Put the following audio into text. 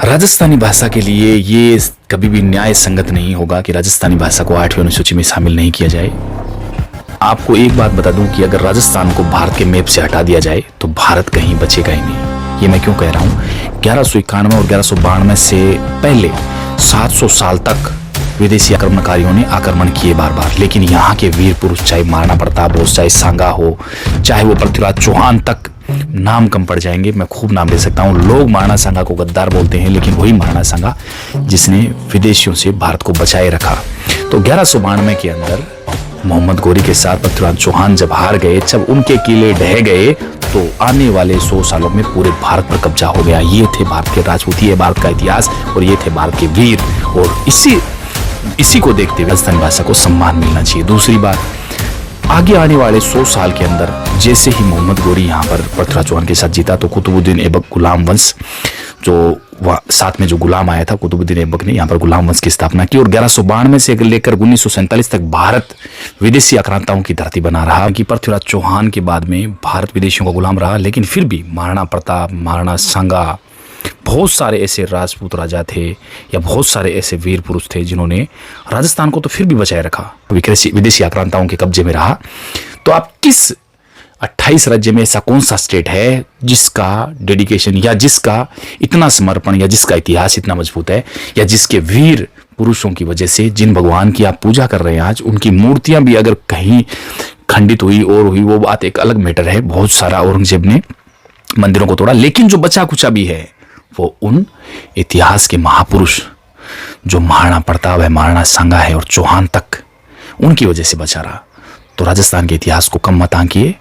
राजस्थानी भाषा के लिए ये कभी भी न्याय संगत नहीं होगा कि राजस्थानी भाषा को 8वीं अनुसूची में शामिल नहीं किया जाए। आपको एक बात बता दूं कि अगर राजस्थान को भारत के मैप से हटा दिया जाए तो भारत कहीं बचेगा ही नहीं। ये मैं क्यों कह रहा हूं? 1191 और 1192 से पहले 700 साल तक विदेशी आक्रमणकारियों ने आक्रमण किए बार बार, लेकिन यहाँ के वीर पुरुष, चाहे महाराणा प्रताप हो, चाहे सांगा हो, चाहे वो पृथ्वीराज चौहान तक, नाम कम पड़ जाएंगे। मैं खूब नाम ले सकता हूँ। लोग महाराणा सांगा को गद्दार बोलते हैं, लेकिन वही महाराणा सांगा जिसने विदेशियों से भारत को बचाए रखा। तो 1192 के अंदर मोहम्मद गोरी के साथ पृथ्वीराज चौहान जब हार गए, जब उनके किले ढह गए, तो आने वाले 100 सालों में पूरे भारत पर कब्जा हो गया। ये थे भारत के राजपूत, ये भारत का इतिहास और ये थे भारत के वीर। और इसी को देखते हुए राजस्थानी भाषा को सम्मान मिलना चाहिए। दूसरी बात, आगे आने वाले 100 साल के अंदर जैसे ही मोहम्मद गोरी यहाँ पर पृथ्वीराज चौहान के साथ जीता, तो कुतुबुद्दीन ऐबक गुलाम वंश, जो साथ में जो गुलाम आया था, कुतुबुद्दीन ऐबक ने यहाँ पर गुलाम वंश की स्थापना की। और 1192 से लेकर 1947 तक भारत विदेशी आक्रांताओं की धरती बना रहा। कि पृथ्वीराज चौहान के बाद में भारत विदेशियों का गुलाम रहा, लेकिन फिर भी महाराणा प्रताप, महाराणा सांगा, बहुत सारे ऐसे राजपूत राजा थे या बहुत सारे ऐसे वीर पुरुष थे जिन्होंने राजस्थान को तो फिर भी बचाए रखा, विदेशी आक्रांताओं के कब्जे में रहा। तो आप किस 28 राज्य में ऐसा कौन सा स्टेट है जिसका डेडिकेशन या जिसका इतना समर्पण या जिसका इतिहास इतना मजबूत है, या जिसके वीर पुरुषों की वजह से, जिन भगवान की आप पूजा कर रहे हैं आज, उनकी मूर्तियां भी अगर कहीं खंडित हुई और हुई, वो बात एक अलग मैटर है। बहुत सारा औरंगजेब ने मंदिरों को तोड़ा, लेकिन जो बचा कुचा भी है वो उन इतिहास के महापुरुष जो महाराणा प्रताप है, महाराणा सांगा है और चौहान तक, उनकी वजह से बचा रहा। तो राजस्थान के इतिहास को कम मत आंकिए।